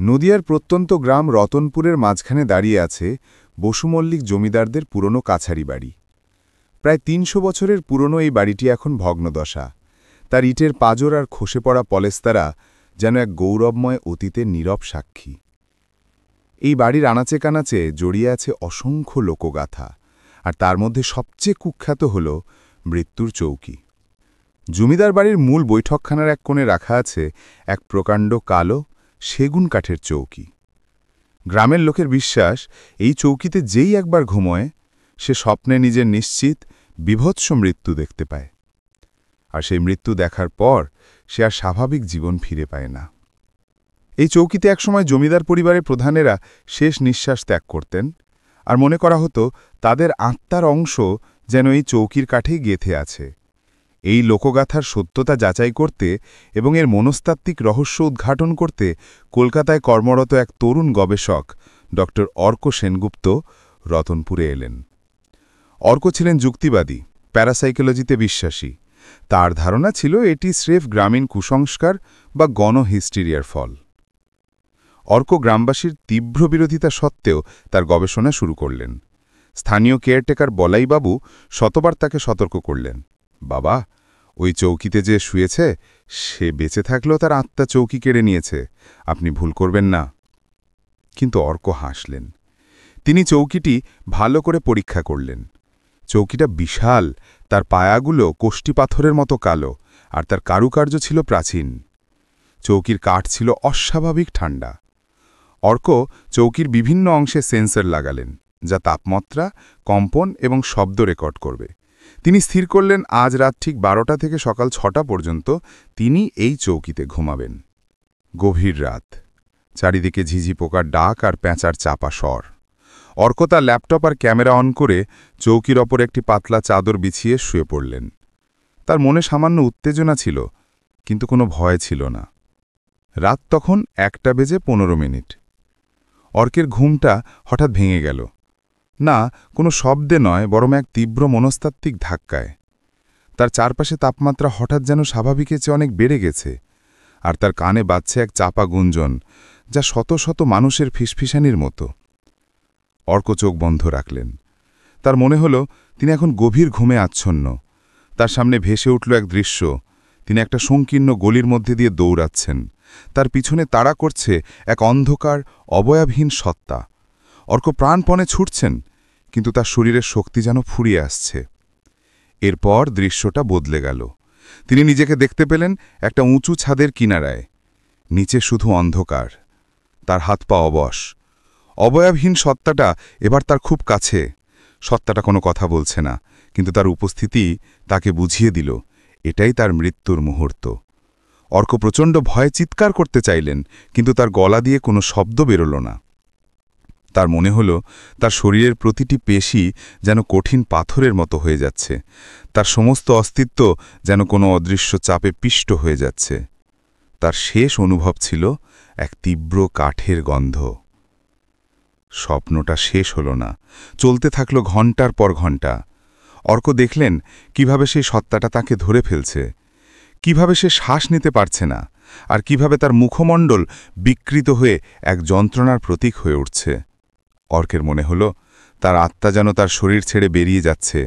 নদিয়ার প্রত্যন্ত গ্রাম রতনপুরের মাঝখানে দাঁড়িয়ে আছে বসুমল্লিক জমিদারদের পুরনো কাছারি বাড়ি। প্রায় ৩০০ বছরের পুরনো এই বাড়িটি এখন ভগ্নদশা। তার ইটের পাঁজর আর খসে পড়া পলেস্তারা যেন এক গৌরবময় অতীতের নীরব সাক্ষী। এই বাড়ির আনাচে কানাচে জড়িয়ে আছে অসংখ্য লোকগাথা, আর তার মধ্যে সবচেয়ে কুখ্যাত হল মৃত্যুর চৌকি। জমিদার বাড়ির মূল বৈঠকখানার এক কোণে রাখা আছে এক প্রকাণ্ড কালো সেগুন কাঠের চৌকি। গ্রামের লোকের বিশ্বাস, এই চৌকিতে যেই একবার ঘুমোয় সে স্বপ্নে নিজের নিশ্চিত বিভৎস মৃত্যু দেখতে পায়, আর সেই মৃত্যু দেখার পর সে আর স্বাভাবিক জীবন ফিরে পায় না। এই চৌকিতে একসময় জমিদার পরিবারের প্রধানেরা শেষ নিঃশ্বাস ত্যাগ করতেন, আর মনে করা হতো তাদের আত্মার অংশ যেন এই চৌকির কাঠেই গেঁথে আছে। এই লোকগাথার সত্যতা যাচাই করতে এবং এর মনস্তাত্ত্বিক রহস্য উদ্ঘাটন করতে কলকাতায় কর্মরত এক তরুণ গবেষক ড অর্ক সেনগুপ্ত রতনপুরে এলেন। অর্ক ছিলেন যুক্তিবাদী, প্যারাসাইকোলজিতে বিশ্বাসী। তার ধারণা ছিল এটি স্রেফ গ্রামীণ কুসংস্কার বা গণহিস্টিরিয়ার ফল। অর্ক গ্রামবাসীর তীব্র বিরোধিতা সত্ত্বেও তার গবেষণা শুরু করলেন। স্থানীয় কেয়ারটেকার বলাইবাবু শতবার তাকে সতর্ক করলেন, বাবা, ওই চৌকিতে যে শুয়েছে সে বেঁচে থাকলেও তার আত্মা চৌকি কেড়ে নিয়েছে, আপনি ভুল করবেন না। কিন্তু অর্ক হাসলেন। তিনি চৌকিটি ভালো করে পরীক্ষা করলেন। চৌকিটা বিশাল, তার পায়াগুলো কোষ্টি পাথরের মতো কালো, আর তার কারুকার্য ছিল প্রাচীন। চৌকির কাঠ ছিল অস্বাভাবিক ঠান্ডা। অর্ক চৌকির বিভিন্ন অংশে সেন্সর লাগালেন, যা তাপমাত্রা, কম্পন এবং শব্দ রেকর্ড করবে। তিনি স্থির করলেন আজ রাত ঠিক 12টা থেকে সকাল 6টা পর্যন্ত তিনি এই চৌকিতে ঘুমাবেন। গভীর রাত, চারিদিকে ঝিঝি পোকার ডাক আর প্যাঁচার চাপা স্বর। অর্ক তার ল্যাপটপ আর ক্যামেরা অন করে চৌকির ওপর একটি পাতলা চাদর বিছিয়ে শুয়ে পড়লেন। তার মনে সামান্য উত্তেজনা ছিল, কিন্তু কোনো ভয় ছিল না। রাত তখন 1:15। অর্কের ঘুমটা হঠাৎ ভেঙে গেল। না, কোনো শব্দে নয়, বরং এক তীব্র মনস্তাত্ত্বিক ধাক্কায়। তার চারপাশে তাপমাত্রা হঠাৎ যেন স্বাভাবিকের চেয়ে অনেক বেড়ে গেছে, আর তার কানে বাজছে এক চাপা গুঞ্জন, যা শত শত মানুষের ফিসফিসানির মতো। অর্ক চোখ বন্ধ রাখলেন। তার মনে হল তিনি এখন গভীর ঘুমে আচ্ছন্ন। তার সামনে ভেসে উঠল এক দৃশ্য। তিনি একটা সংকীর্ণ গলির মধ্যে দিয়ে দৌড়াচ্ছেন। তার পিছনে তাড়া করছে এক অন্ধকার, অবয়বহীন সত্তা। অর্ক প্রাণপণে ছুটছেন, কিন্তু তার শরীরের শক্তি যেন ফুরিয়ে আসছে। এরপর দৃশ্যটা বদলে গেল। তিনি নিজেকে দেখতে পেলেন একটা উঁচু ছাদের কিনারায়। নিচে শুধু অন্ধকার, তার হাত পা অবশ। অবয়বহীন সত্তাটা এবার তার খুব কাছে। সত্তাটা কোনো কথা বলছে না, কিন্তু তার উপস্থিতি তাকে বুঝিয়ে দিল এটাই তার মৃত্যুর মুহূর্ত। অর্ক প্রচণ্ড ভয়ে চিৎকার করতে চাইলেন, কিন্তু তার গলা দিয়ে কোনো শব্দ বেরোল না। তার মনে হল তার শরীরের প্রতিটি পেশি যেন কঠিন পাথরের মতো হয়ে যাচ্ছে। তার সমস্ত অস্তিত্ব যেন কোনো অদৃশ্য চাপে পিষ্ট হয়ে যাচ্ছে। তার শেষ অনুভব ছিল এক তীব্র কাঠের গন্ধ। স্বপ্নটা শেষ হল না, চলতে থাকল ঘণ্টার পর ঘণ্টা। অর্ক দেখলেন কিভাবে সেই সত্তাটা তাকে ধরে ফেলছে, কিভাবে সে শ্বাস নিতে পারছে না, আর কিভাবে তার মুখমণ্ডল বিকৃত হয়ে এক যন্ত্রণার প্রতীক হয়ে উঠছে। অর্কের মনে হল তার আত্মা যেন তার শরীর ছেড়ে বেরিয়ে যাচ্ছে,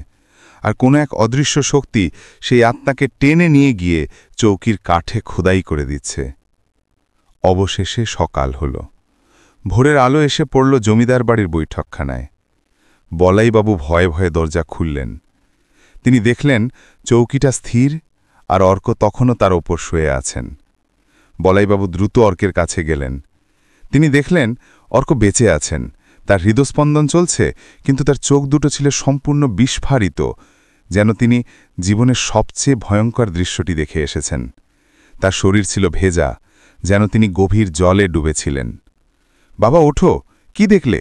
আর কোনো এক অদৃশ্য শক্তি সেই আত্মাকে টেনে নিয়ে গিয়ে চৌকির কাঠে খোদাই করে দিচ্ছে। অবশেষে সকাল হল। ভোরের আলো এসে পড়ল জমিদার বাড়ির বৈঠকখানায়। বলাইবাবু ভয়ে ভয়ে দরজা খুললেন। তিনি দেখলেন চৌকিটা স্থির, আর অর্ক তখনও তার ওপর শুয়ে আছেন। বলাইবাবু দ্রুত অর্কের কাছে গেলেন। তিনি দেখলেন অর্ক বেঁচে আছেন। তার হৃদস্পন্দন চলছে, কিন্তু তার চোখ দুটো ছিল সম্পূর্ণ বিস্ফারিত, যেন তিনি জীবনের সবচেয়ে ভয়ঙ্কর দৃশ্যটি দেখে এসেছেন। তার শরীর ছিল ভেজা, যেন তিনি গভীর জলে ডুবেছিলেন। বাবা, ওঠো, কি দেখলে?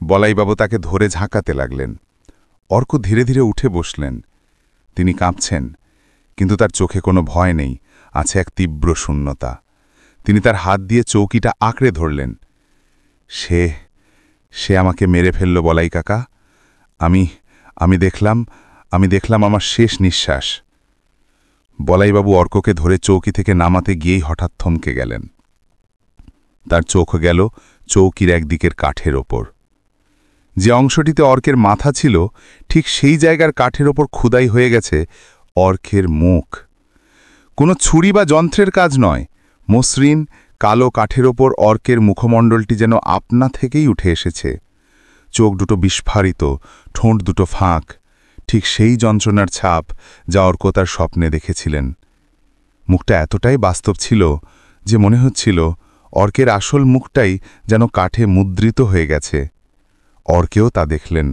বলাইবাবু তাকে ধরে ঝাঁকাতে লাগলেন। অর্ক ধীরে ধীরে উঠে বসলেন। তিনি কাঁপছেন, কিন্তু তার চোখে কোনো ভয় নেই, আছে এক তীব্র শূন্যতা। তিনি তার হাত দিয়ে চৌকিটা আঁকড়ে ধরলেন। সে আমাকে মেরে ফেলল বলাই কাকা। আমি দেখলাম আমার শেষ নিঃশ্বাস। বলাইবাবু অর্ককে ধরে চৌকি থেকে নামাতে গিয়েই হঠাৎ থমকে গেলেন। তার চোখ গেল চৌকির একদিকের কাঠের ওপর। যে অংশটিতে অর্কের মাথা ছিল ঠিক সেই জায়গার কাঠের ওপর খোদাই হয়ে গেছে অর্কের মুখ। কোনো ছুরি বা যন্ত্রের কাজ নয়, মসৃণ কালো কাঠের ওপর অর্কের মুখমণ্ডলটি যেন আপনা থেকেই উঠে এসেছে। চোখ দুটো বিস্ফারিত, ঠোঁট দুটো ফাঁক, ঠিক সেই যন্ত্রণার ছাপ যা অর্ক তার স্বপ্নে দেখেছিলেন। মুখটা এতটাই বাস্তব ছিল যে মনে হচ্ছিল অর্কের আসল মুখটাই যেন কাঠে মুদ্রিত হয়ে গেছে। অর্কেও তা দেখলেন।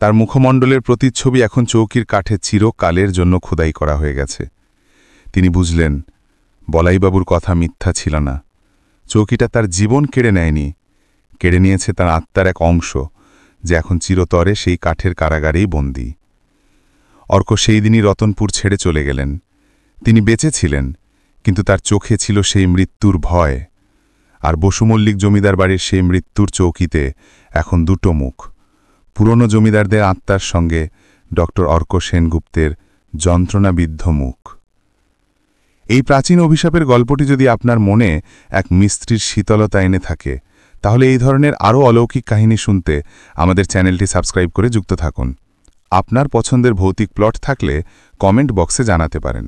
তার মুখমণ্ডলের প্রতিচ্ছবি এখন চৌকির কাঠে চিরকালের জন্য খোদাই করা হয়ে গেছে। তিনি বুঝলেন, বলাইবাবুর কথা মিথ্যা ছিল না। চৌকিটা তার জীবন কেড়ে নেয়নি, কেড়ে নিয়েছে তার আত্মার এক অংশ, যে এখন চিরতরে সেই কাঠের কারাগারেই বন্দী। অর্ক সেই দিনই রতনপুর ছেড়ে চলে গেলেন। তিনি বেঁচে ছিলেন, কিন্তু তার চোখে ছিল সেই মৃত্যুর ভয়। আর বসুমল্লিক জমিদার বাড়ির সেই মৃত্যুর চৌকিতে এখন দুটো মুখ, পুরনো জমিদারদের আত্মার সঙ্গে ডক্টর অর্ক সেনগুপ্তের যন্ত্রণাবিদ্ধ মুখ। এই প্রাচীন অভিশাপের গল্পটি যদি আপনার মনে এক মিস্ত্রির শীতলতা এনে থাকে, তাহলে এই ধরনের আরও অলৌকিক কাহিনী শুনতে আমাদের চ্যানেলটি সাবস্ক্রাইব করে যুক্ত থাকুন। আপনার পছন্দের ভৌতিক প্লট থাকলে কমেন্ট বক্সে জানাতে পারেন।